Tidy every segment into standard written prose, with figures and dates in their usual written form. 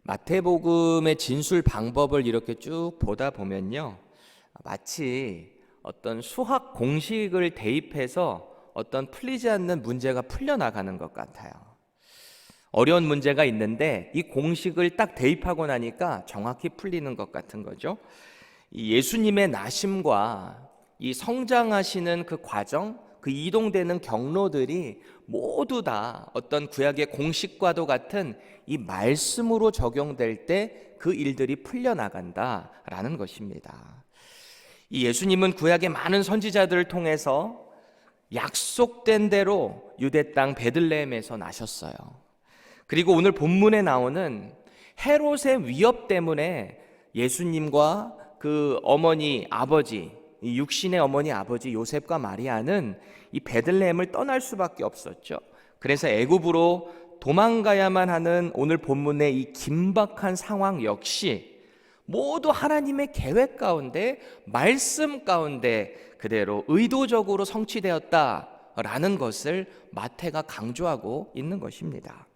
마태복음의 진술 방법을 이렇게 쭉 보다 보면요, 마치 어떤 수학 공식을 대입해서 어떤 풀리지 않는 문제가 풀려나가는 것 같아요. 어려운 문제가 있는데 이 공식을 딱 대입하고 나니까 정확히 풀리는 것 같은 거죠. 이 예수님의 나심과 이 성장하시는 그 과정, 그 이동되는 경로들이 모두 다 어떤 구약의 공식과도 같은 이 말씀으로 적용될 때 그 일들이 풀려나간다라는 것입니다. 이 예수님은 구약의 많은 선지자들을 통해서 약속된 대로 유대 땅 베들레헴에서 나셨어요. 그리고 오늘 본문에 나오는 헤롯의 위협 때문에 예수님과 그 어머니 아버지, 이 육신의 어머니 아버지 요셉과 마리아는 이 베들레헴을 떠날 수밖에 없었죠. 그래서 애굽으로 도망가야만 하는 오늘 본문의 이 긴박한 상황 역시 모두 하나님의 계획 가운데, 말씀 가운데 그대로 의도적으로 성취되었다라는 것을 마태가 강조하고 있는 것입니다.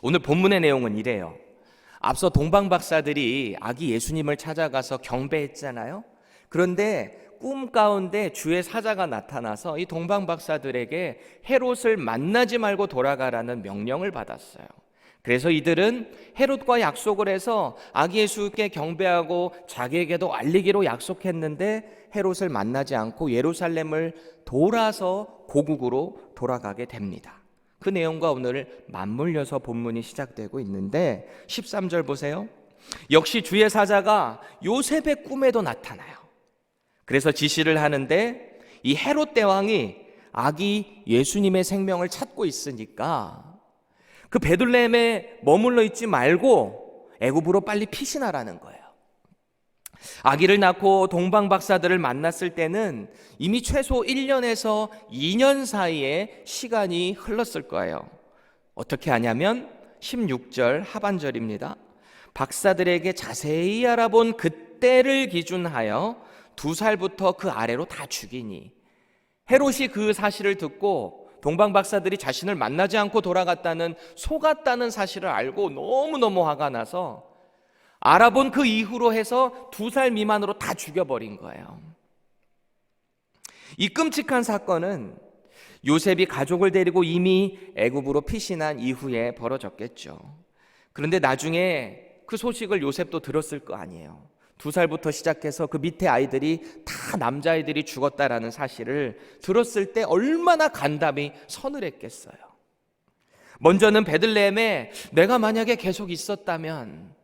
오늘 본문의 내용은 이래요. 앞서 동방박사들이 아기 예수님을 찾아가서 경배했잖아요. 그런데 꿈 가운데 주의 사자가 나타나서 이 동방박사들에게 헤롯을 만나지 말고 돌아가라는 명령을 받았어요. 그래서 이들은 헤롯과 약속을 해서 아기 예수께 경배하고 자기에게도 알리기로 약속했는데 헤롯을 만나지 않고 예루살렘을 돌아서 고국으로 돌아가게 됩니다. 그 내용과 오늘 맞물려서 본문이 시작되고 있는데 13절 보세요. 역시 주의 사자가 요셉의 꿈에도 나타나요. 그래서 지시를 하는데 이 헤롯 대왕이 아기 예수님의 생명을 찾고 있으니까 그 베들레헴에 머물러 있지 말고 애굽으로 빨리 피신하라는 거예요. 아기를 낳고 동방 박사들을 만났을 때는 이미 최소 1년에서 2년 사이에 시간이 흘렀을 거예요. 어떻게 하냐면 16절 하반절입니다. 박사들에게 자세히 알아본 그때를 기준하여 2살부터 그 아래로 다 죽이니, 헤롯이 그 사실을 듣고 동방 박사들이 자신을 만나지 않고 돌아갔다는, 속았다는 사실을 알고 너무너무 화가 나서 알아본 그 이후로 해서 2살 미만으로 다 죽여버린 거예요. 이 끔찍한 사건은 요셉이 가족을 데리고 이미 애굽으로 피신한 이후에 벌어졌겠죠. 그런데 나중에 그 소식을 요셉도 들었을 거 아니에요. 2살부터 시작해서 그 밑에 아이들이 다 남자아이들이 죽었다라는 사실을 들었을 때 얼마나 간담이 서늘했겠어요. 먼저는 베들레헴에 내가 만약에 계속 있었다면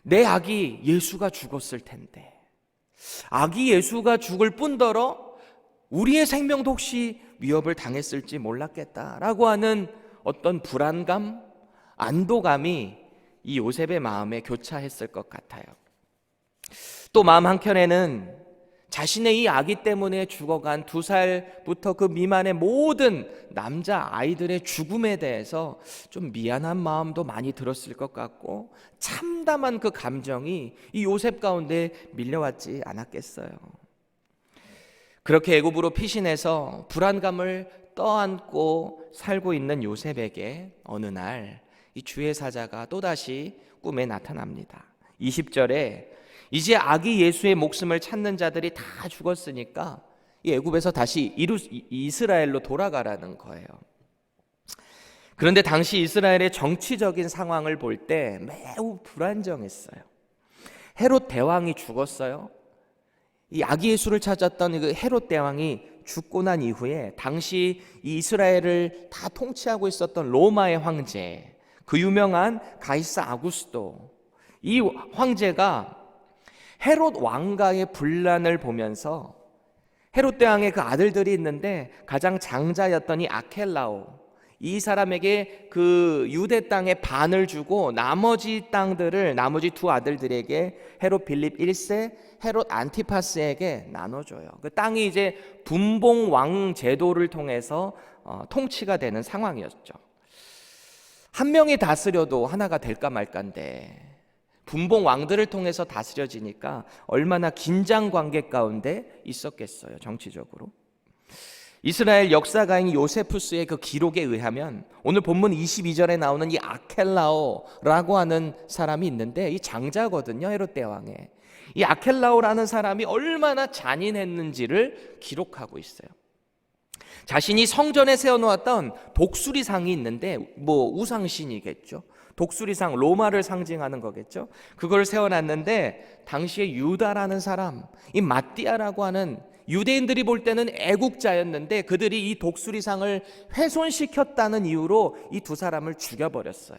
내 아기 예수가 죽었을 텐데, 아기 예수가 죽을 뿐더러 우리의 생명도 혹시 위협을 당했을지 몰랐겠다라고 하는 어떤 불안감, 안도감이 이 요셉의 마음에 교차했을 것 같아요. 또 마음 한켠에는 자신의 이 아기 때문에 죽어간 2살부터 그 미만의 모든 남자 아이들의 죽음에 대해서 좀 미안한 마음도 많이 들었을 것 같고, 참담한 그 감정이 이 요셉 가운데 밀려왔지 않았겠어요. 그렇게 애굽으로 피신해서 불안감을 떠안고 살고 있는 요셉에게 어느 날 이 주의 사자가 또다시 꿈에 나타납니다. 20절에 이제 아기 예수의 목숨을 찾는 자들이 다 죽었으니까 이 애굽에서 다시 이스라엘로 돌아가라는 거예요. 그런데 당시 이스라엘의 정치적인 상황을 볼 때 매우 불안정했어요. 헤롯 대왕이 죽었어요. 이 아기 예수를 찾았던 그 헤롯 대왕이 죽고 난 이후에 당시 이 이스라엘을 다 통치하고 있었던 로마의 황제, 그 유명한 가이사 아구스도, 이 황제가 헤롯 왕가의 분란을 보면서 헤롯 대왕의 그 아들들이 있는데 가장 장자였던 이 아켈라오, 이 사람에게 그 유대 땅의 반을 주고 나머지 땅들을 나머지 두 아들들에게 헤롯 빌립 1세, 헤롯 안티파스에게 나눠줘요. 그 땅이 이제 분봉왕 제도를 통해서 통치가 되는 상황이었죠. 한 명이 다스려도 하나가 될까 말까인데 분봉 왕들을 통해서 다스려지니까 얼마나 긴장 관계 가운데 있었겠어요, 정치적으로. 이스라엘 역사가인 요세푸스의 그 기록에 의하면 오늘 본문 22절에 나오는 이 아켈라오라고 하는 사람이 있는데 이 장자거든요. 헤롯 대왕의. 이 아켈라오라는 사람이 얼마나 잔인했는지를 기록하고 있어요. 자신이 성전에 세워놓았던 독수리상이 있는데 우상신이겠죠. 독수리상, 로마를 상징하는 거겠죠. 그걸 세워놨는데 당시에 유다라는 사람, 이 마띠아라고 하는 유대인들이 볼 때는 애국자였는데 그들이 이 독수리상을 훼손시켰다는 이유로 이 두 사람을 죽여버렸어요.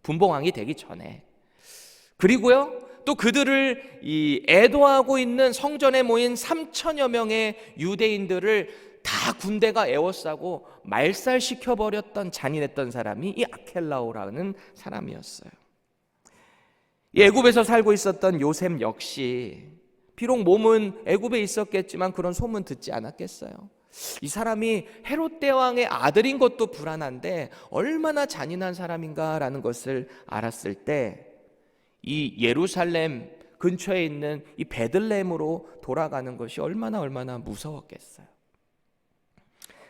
분봉왕이 되기 전에. 그리고요, 또 그들을 애도하고 있는 성전에 모인 3천여 명의 유대인들을 다 군대가 에워싸고 말살시켜버렸던 잔인했던 사람이 이 아켈라오라는 사람이었어요. 이 애굽에서 살고 있었던 요셉 역시 비록 몸은 애굽에 있었겠지만 그런 소문 듣지 않았겠어요. 이 사람이 헤롯 대왕의 아들인 것도 불안한데 얼마나 잔인한 사람인가라는 것을 알았을 때 이 예루살렘 근처에 있는 이 베들레헴으로 돌아가는 것이 얼마나 무서웠겠어요.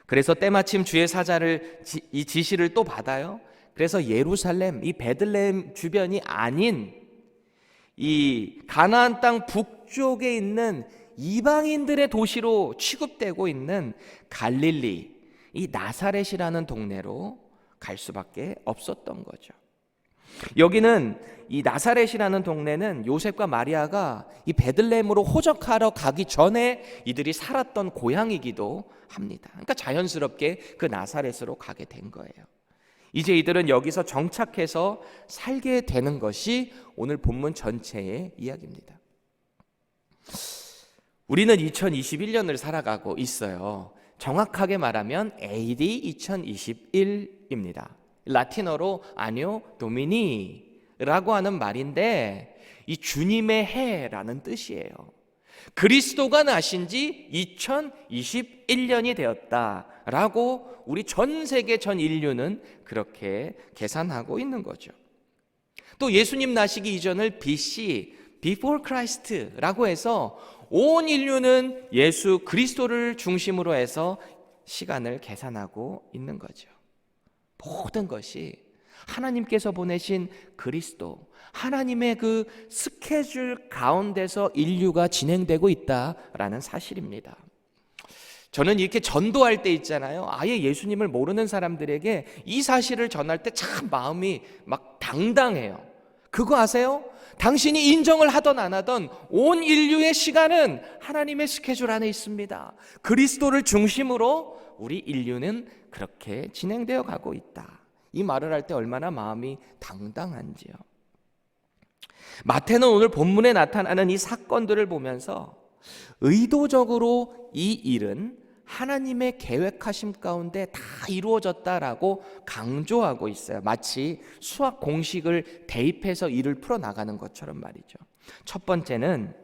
그래서 때마침 주의 사자를 이 지시를 또 받아요. 그래서 예루살렘, 이 베들레헴 주변이 아닌 이 가나안 땅 북쪽에 있는 이방인들의 도시로 취급되고 있는 갈릴리, 이 나사렛이라는 동네로 갈 수밖에 없었던 거죠. 여기는 이 나사렛이라는 동네는 요셉과 마리아가 이 베들레헴으로 호적하러 가기 전에 이들이 살았던 고향이기도 합니다. 그러니까 자연스럽게 그 나사렛으로 가게 된 거예요. 이제 이들은 여기서 정착해서 살게 되는 것이 오늘 본문 전체의 이야기입니다. 우리는 2021년을 살아가고 있어요. 정확하게 말하면 AD 2021입니다. 라틴어로 아뇨 도미니라고 하는 말인데 이 주님의 해라는 뜻이에요. 그리스도가 나신 지 2021년이 되었다라고 우리 전 세계 전 인류는 그렇게 계산하고 있는 거죠. 또 예수님 나시기 이전을 BC, Before Christ라고 해서 온 인류는 예수 그리스도를 중심으로 해서 시간을 계산하고 있는 거죠. 모든 것이 하나님께서 보내신 그리스도, 하나님의 그 스케줄 가운데서 인류가 진행되고 있다라는 사실입니다. 저는 이렇게 전도할 때 있잖아요. 아예 예수님을 모르는 사람들에게 이 사실을 전할 때 참 마음이 막 당당해요. 그거 아세요? 당신이 인정을 하던 안 하던 온 인류의 시간은 하나님의 스케줄 안에 있습니다. 그리스도를 중심으로 우리 인류는 그렇게 진행되어 가고 있다. 이 말을 할 때 얼마나 마음이 당당한지요. 마태는 오늘 본문에 나타나는 이 사건들을 보면서 의도적으로 이 일은 하나님의 계획하심 가운데 다 이루어졌다라고 강조하고 있어요. 마치 수학 공식을 대입해서 일을 풀어나가는 것처럼 말이죠. 첫 번째는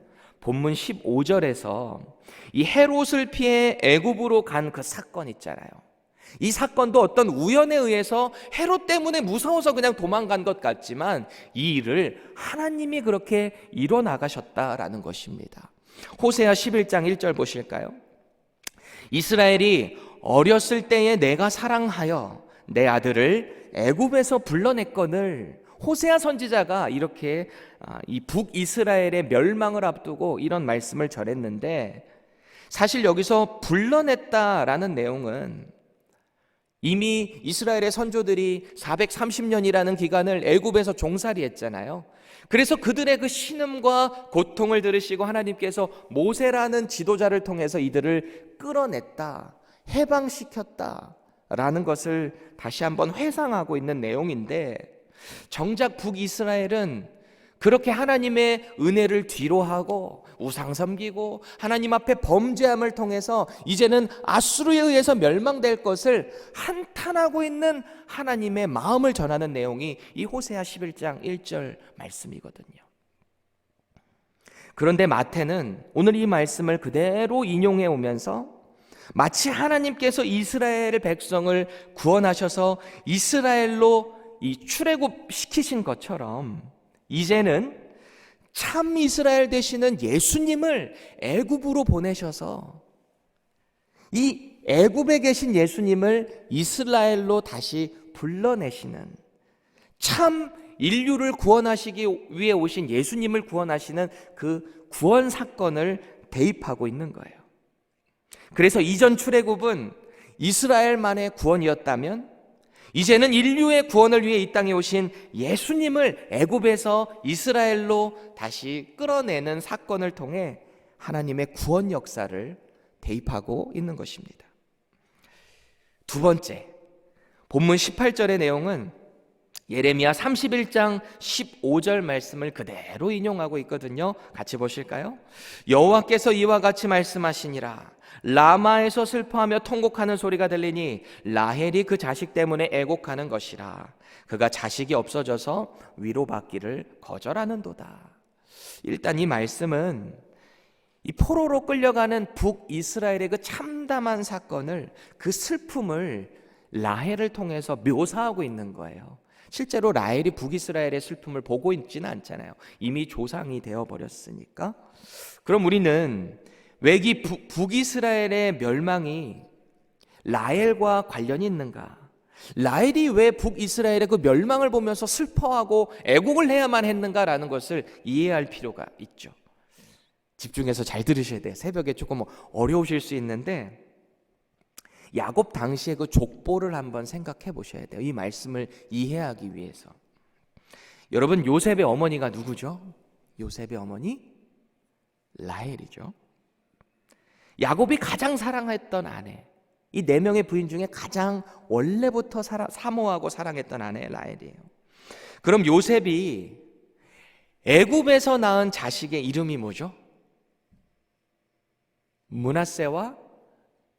본문 15절에서 이 헤롯을 피해 애굽으로 간 그 사건 있잖아요. 이 사건도 어떤 우연에 의해서 헤롯 때문에 무서워서 그냥 도망간 것 같지만 이 일을 하나님이 그렇게 이뤄나가셨다라는 것입니다. 호세아 11장 1절 보실까요? 이스라엘이 어렸을 때에 내가 사랑하여 내 아들을 애굽에서 불러냈거늘. 호세아 선지자가 이렇게 이 북이스라엘의 멸망을 앞두고 이런 말씀을 전했는데, 사실 여기서 불러냈다라는 내용은 이미 이스라엘의 선조들이 430년이라는 기간을 애굽에서 종살이했잖아요. 그래서 그들의 그 신음과 고통을 들으시고 하나님께서 모세라는 지도자를 통해서 이들을 끌어냈다, 해방시켰다라는 것을 다시 한번 회상하고 있는 내용인데, 정작 북이스라엘은 그렇게 하나님의 은혜를 뒤로하고 우상 섬기고 하나님 앞에 범죄함을 통해서 이제는 아수르에 의해서 멸망될 것을 한탄하고 있는 하나님의 마음을 전하는 내용이 이 호세아 11장 1절 말씀이거든요. 그런데 마태는 오늘 이 말씀을 그대로 인용해 오면서 마치 하나님께서 이스라엘 백성을 구원하셔서 이스라엘로 이 출애굽시키신 것처럼 이제는 참 이스라엘 되시는 예수님을 애굽으로 보내셔서 이 애굽에 계신 예수님을 이스라엘로 다시 불러내시는, 참 인류를 구원하시기 위해 오신 예수님을 구원하시는 그 구원 사건을 대입하고 있는 거예요. 그래서 이전 출애굽은 이스라엘만의 구원이었다면 이제는 인류의 구원을 위해 이 땅에 오신 예수님을 애굽에서 이스라엘로 다시 끌어내는 사건을 통해 하나님의 구원 역사를 대입하고 있는 것입니다. 두 번째, 본문 18절의 내용은 예레미야 31장 15절 말씀을 그대로 인용하고 있거든요. 같이 보실까요? 여호와께서 이와 같이 말씀하시니라. 라마에서 슬퍼하며 통곡하는 소리가 들리니 라헬이 그 자식 때문에 애곡하는 것이라. 그가 자식이 없어져서 위로받기를 거절하는도다. 일단 이 말씀은 이 포로로 끌려가는 북이스라엘의 그 참담한 사건을, 그 슬픔을 라헬을 통해서 묘사하고 있는 거예요. 실제로 라헬이 북이스라엘의 슬픔을 보고 있지는 않잖아요. 이미 조상이 되어버렸으니까. 그럼 우리는 왜 이 북이스라엘의 멸망이 라헬과 관련이 있는가? 라헬이 왜 북이스라엘의 그 멸망을 보면서 슬퍼하고 애곡을 해야만 했는가라는 것을 이해할 필요가 있죠. 집중해서 잘 들으셔야 돼요. 새벽에 조금 어려우실 수 있는데 야곱 당시의 그 족보를 한번 생각해 보셔야 돼요. 이 말씀을 이해하기 위해서. 여러분, 요셉의 어머니가 누구죠? 요셉의 어머니 라헬이죠. 야곱이 가장 사랑했던 아내, 이 4명의 부인 중에 가장 원래부터 사모하고 사랑했던 아내 라헬이에요. 그럼 요셉이 애굽에서 낳은 자식의 이름이 뭐죠? 므낫세와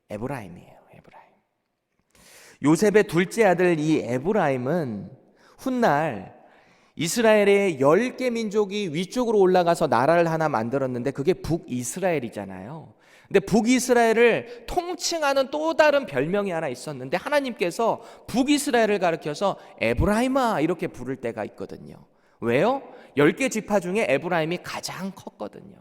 에브라임이에요. 에브라임. 요셉의 둘째 아들 이 에브라임은 훗날 이스라엘의 10개 민족이 위쪽으로 올라가서 나라를 하나 만들었는데 그게 북이스라엘이잖아요. 근데 북이스라엘을 통칭하는 또 다른 별명이 하나 있었는데 하나님께서 북이스라엘을 가리켜서 에브라임아 이렇게 부를 때가 있거든요. 왜요? 10개 지파 중에 에브라임이 가장 컸거든요.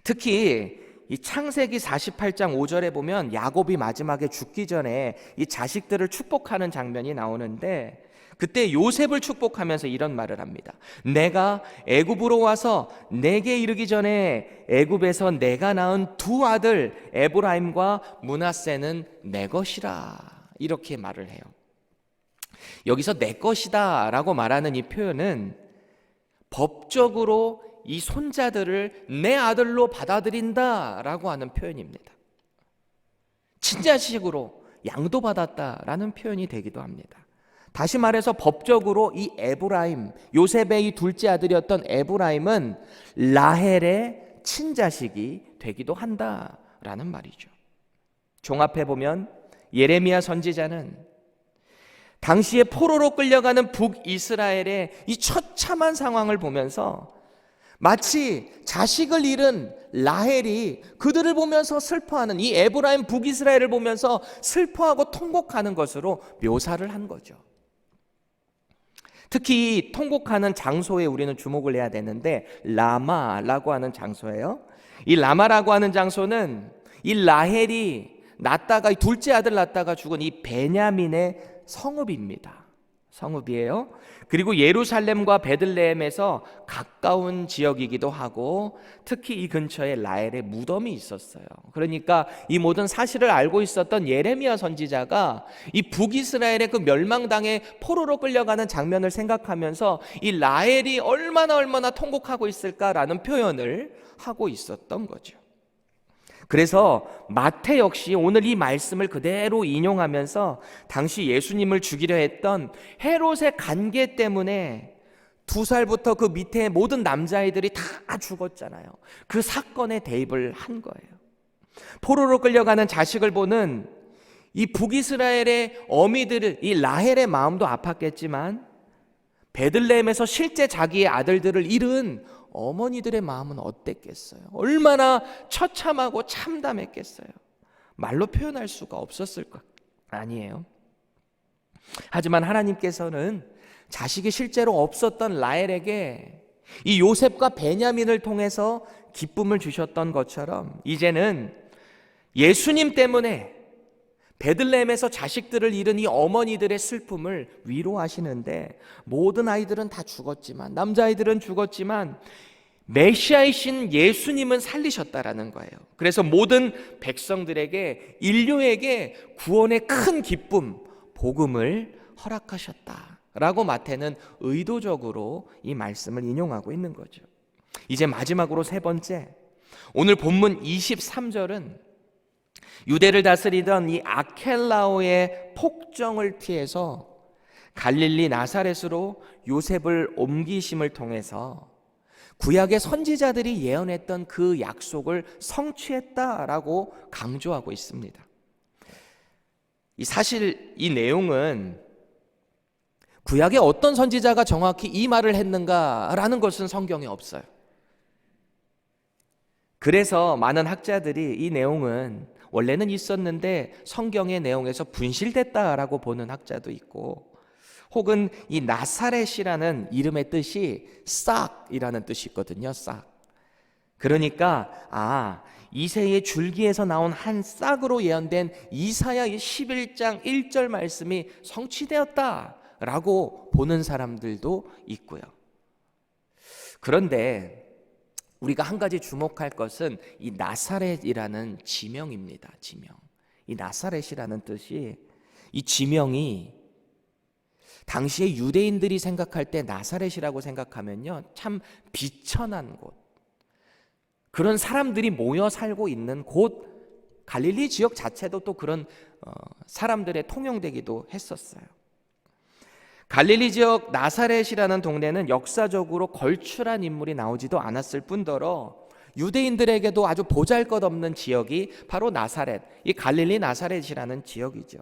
특히 이 창세기 48장 5절에 보면 야곱이 마지막에 죽기 전에 이 자식들을 축복하는 장면이 나오는데 그때 요셉을 축복하면서 이런 말을 합니다. 내가 애굽으로 와서 내게 이르기 전에 애굽에서 내가 낳은 2 아들 에브라임과 므낫세는 내 것이라 이렇게 말을 해요. 여기서 내 것이다 라고 말하는 이 표현은 법적으로 이 손자들을 내 아들로 받아들인다라고 하는 표현입니다. 친자식으로 양도받았다라는 표현이 되기도 합니다. 다시 말해서 법적으로 이 에브라임, 요셉의 이 둘째 아들이었던 에브라임은 라헬의 친자식이 되기도 한다라는 말이죠. 종합해 보면 예레미야 선지자는 당시에 포로로 끌려가는 북이스라엘의 이 처참한 상황을 보면서 마치 자식을 잃은 라헬이 그들을 보면서 슬퍼하는, 이 에브라임 북이스라엘을 보면서 슬퍼하고 통곡하는 것으로 묘사를 한 거죠. 특히 이 통곡하는 장소에 우리는 주목을 해야 되는데 라마라고 하는 장소예요. 이 라마라고 하는 장소는 이 라헬이 낳다가 이 둘째 아들 낳다가 죽은 이 베냐민의 성읍입니다. 성읍이에요. 그리고 예루살렘과 베들레헴에서 가까운 지역이기도 하고 특히 이 근처에 라헬의 무덤이 있었어요. 그러니까 이 모든 사실을 알고 있었던 예레미야 선지자가 이 북이스라엘의 그 멸망당해 포로로 끌려가는 장면을 생각하면서 이 라헬이 얼마나 통곡하고 있을까라는 표현을 하고 있었던 거죠. 그래서 마태 역시 오늘 이 말씀을 그대로 인용하면서 당시 예수님을 죽이려 했던 헤롯의 간계 때문에 2살부터 그 밑에 모든 남자아이들이 다 죽었잖아요. 그 사건에 대입을 한 거예요. 포로로 끌려가는 자식을 보는 이 북이스라엘의 어미들을, 이 라헬의 마음도 아팠겠지만 베들레헴에서 실제 자기의 아들들을 잃은 어머니들의 마음은 어땠겠어요? 얼마나 처참하고 참담했겠어요? 말로 표현할 수가 없었을 것 아니에요. 하지만 하나님께서는 자식이 실제로 없었던 라헬에게 이 요셉과 베냐민을 통해서 기쁨을 주셨던 것처럼 이제는 예수님 때문에 베들레헴에서 자식들을 잃은 이 어머니들의 슬픔을 위로하시는데, 모든 아이들은 다 죽었지만, 남자아이들은 죽었지만 메시아이신 예수님은 살리셨다라는 거예요. 그래서 모든 백성들에게, 인류에게 구원의 큰 기쁨, 복음을 허락하셨다라고 마태는 의도적으로 이 말씀을 인용하고 있는 거죠. 이제 마지막으로 세 번째, 오늘 본문 23절은 유대를 다스리던 이 아켈라오의 폭정을 피해서 갈릴리 나사렛으로 요셉을 옮기심을 통해서 구약의 선지자들이 예언했던 그 약속을 성취했다라고 강조하고 있습니다. 사실 이 내용은 구약의 어떤 선지자가 정확히 이 말을 했는가라는 것은 성경에 없어요. 그래서 많은 학자들이 이 내용은 원래는 있었는데 성경의 내용에서 분실됐다라고 보는 학자도 있고, 혹은 이 나사렛이라는 이름의 뜻이 싹이라는 뜻이 있거든요. 싹. 그러니까 이새의 줄기에서 나온 한 싹으로 예언된 이사야 11장 1절 말씀이 성취되었다라고 보는 사람들도 있고요. 그런데 우리가 한 가지 주목할 것은 이 나사렛이라는 지명입니다. 지명. 이 나사렛이라는 뜻이, 이 지명이 당시에 유대인들이 생각할 때 나사렛이라고 생각하면요, 참 비천한 곳, 그런 사람들이 모여 살고 있는 곳, 갈릴리 지역 자체도 또 그런 사람들의 통용되기도 했었어요. 갈릴리 지역 나사렛이라는 동네는 역사적으로 걸출한 인물이 나오지도 않았을 뿐더러 유대인들에게도 아주 보잘것없는 지역이 바로 나사렛, 이 갈릴리 나사렛이라는 지역이죠.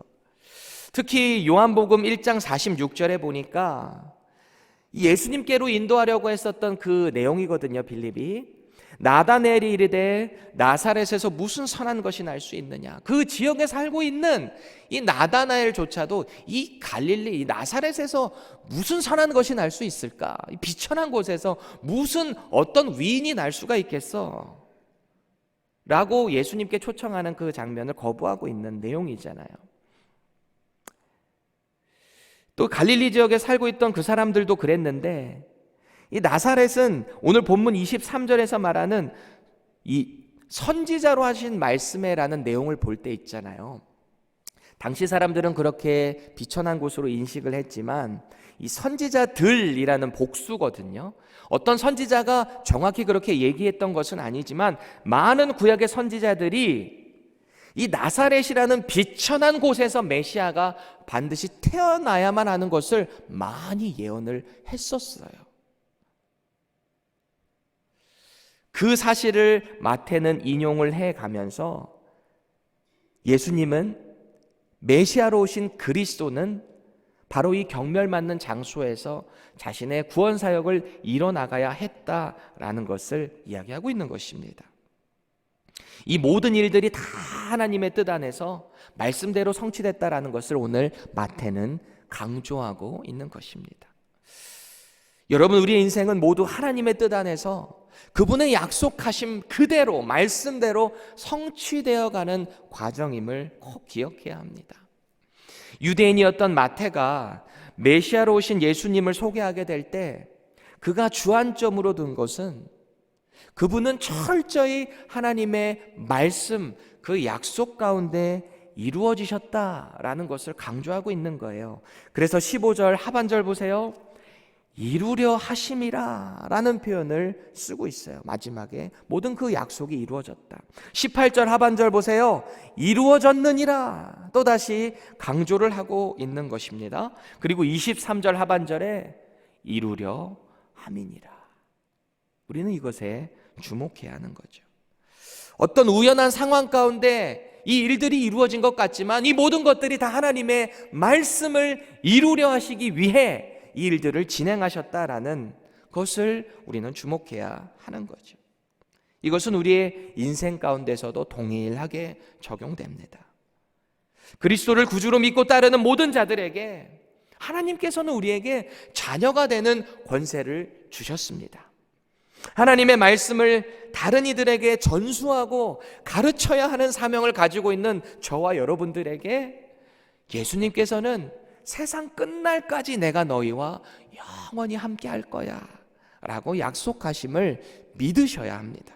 특히 요한복음 1장 46절에 보니까 예수님께로 인도하려고 했었던 그 내용이거든요. 빌립이 나다넬이 이르되 나사렛에서 무슨 선한 것이 날 수 있느냐. 그 지역에 살고 있는 이 나다나엘조차도 이 갈릴리, 이 나사렛에서 무슨 선한 것이 날 수 있을까? 이 비천한 곳에서 무슨 어떤 위인이 날 수가 있겠어? 라고 예수님께 초청하는 그 장면을 거부하고 있는 내용이잖아요. 또 갈릴리 지역에 살고 있던 그 사람들도 그랬는데, 이 나사렛은 오늘 본문 23절에서 말하는 이 선지자로 하신 말씀에라는 내용을 볼 때 있잖아요. 당시 사람들은 그렇게 비천한 곳으로 인식을 했지만 이 선지자들이라는 복수거든요. 어떤 선지자가 정확히 그렇게 얘기했던 것은 아니지만 많은 구약의 선지자들이 이 나사렛이라는 비천한 곳에서 메시아가 반드시 태어나야만 하는 것을 많이 예언을 했었어요. 그 사실을 마태는 인용을 해가면서 예수님은 메시아로 오신 그리스도는 바로 이 경멸맞는 장소에서 자신의 구원 사역을 이뤄나가야 했다라는 것을 이야기하고 있는 것입니다. 이 모든 일들이 다 하나님의 뜻 안에서 말씀대로 성취됐다라는 것을 오늘 마태는 강조하고 있는 것입니다. 여러분, 우리의 인생은 모두 하나님의 뜻 안에서 그분의 약속하심 그대로, 말씀대로 성취되어가는 과정임을 꼭 기억해야 합니다. 유대인이었던 마태가 메시아로 오신 예수님을 소개하게 될 때 그가 주안점으로 둔 것은 그분은 철저히 하나님의 말씀, 그 약속 가운데 이루어지셨다라는 것을 강조하고 있는 거예요. 그래서 15절 하반절 보세요. 이루려 하심이라 라는 표현을 쓰고 있어요. 마지막에 모든 그 약속이 이루어졌다. 18절 하반절 보세요. 이루어졌느니라 또다시 강조를 하고 있는 것입니다. 그리고 23절 하반절에 이루려 함이니라. 우리는 이것에 주목해야 하는 거죠. 어떤 우연한 상황 가운데 이 일들이 이루어진 것 같지만 이 모든 것들이 다 하나님의 말씀을 이루려 하시기 위해 이 일들을 진행하셨다라는 것을 우리는 주목해야 하는 거죠. 이것은 우리의 인생 가운데서도 동일하게 적용됩니다. 그리스도를 구주로 믿고 따르는 모든 자들에게 하나님께서는 우리에게 자녀가 되는 권세를 주셨습니다. 하나님의 말씀을 다른 이들에게 전수하고 가르쳐야 하는 사명을 가지고 있는 저와 여러분들에게 예수님께서는 세상 끝날까지 내가 너희와 영원히 함께 할 거야 라고 약속하심을 믿으셔야 합니다.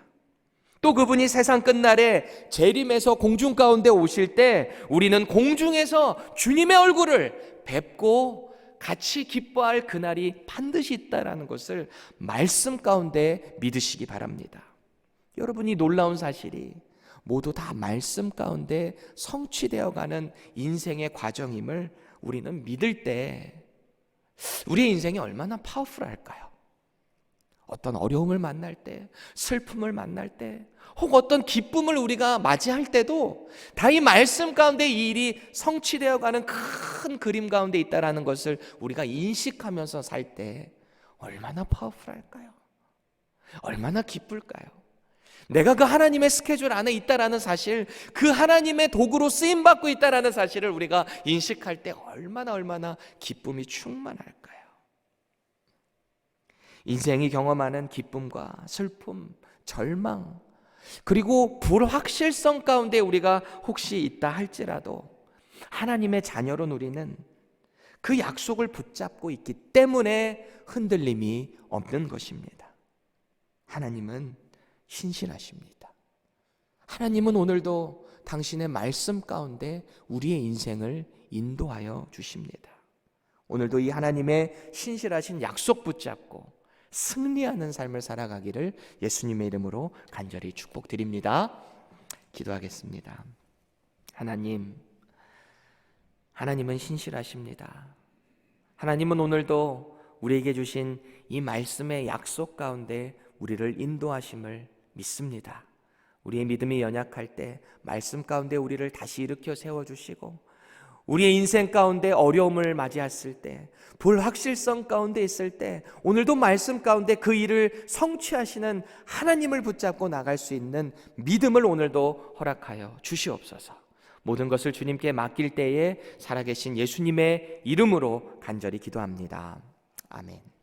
또 그분이 세상 끝날에 재림에서 공중 가운데 오실 때 우리는 공중에서 주님의 얼굴을 뵙고 같이 기뻐할 그날이 반드시 있다라는 것을 말씀 가운데 믿으시기 바랍니다. 여러분이 놀라운 사실이 모두 다 말씀 가운데 성취되어가는 인생의 과정임을 우리는 믿을 때 우리의 인생이 얼마나 파워풀할까요? 어떤 어려움을 만날 때, 슬픔을 만날 때, 혹 어떤 기쁨을 우리가 맞이할 때도 다 이 말씀 가운데 이 일이 성취되어가는 큰 그림 가운데 있다는 것을 우리가 인식하면서 살 때 얼마나 파워풀할까요? 얼마나 기쁠까요? 내가 그 하나님의 스케줄 안에 있다라는 사실, 그 하나님의 도구로 쓰임받고 있다라는 사실을 우리가 인식할 때 얼마나 기쁨이 충만할까요? 인생이 경험하는 기쁨과 슬픔, 절망, 그리고 불확실성 가운데 우리가 혹시 있다 할지라도 하나님의 자녀로 우리는 그 약속을 붙잡고 있기 때문에 흔들림이 없는 것입니다. 하나님은 신실하십니다. 하나님은 오늘도 당신의 말씀 가운데 우리의 인생을 인도하여 주십니다. 오늘도 이 하나님의 신실하신 약속 붙잡고 승리하는 삶을 살아가기를 예수님의 이름으로 간절히 축복드립니다. 기도하겠습니다. 하나님은 신실하십니다. 하나님은 오늘도 우리에게 주신 이 말씀의 약속 가운데 우리를 인도하심을 믿습니다. 우리의 믿음이 연약할 때 말씀 가운데 우리를 다시 일으켜 세워주시고, 우리의 인생 가운데 어려움을 맞이했을 때, 불확실성 가운데 있을 때 오늘도 말씀 가운데 그 일을 성취하시는 하나님을 붙잡고 나갈 수 있는 믿음을 오늘도 허락하여 주시옵소서. 모든 것을 주님께 맡길 때에 살아계신 예수님의 이름으로 간절히 기도합니다. 아멘.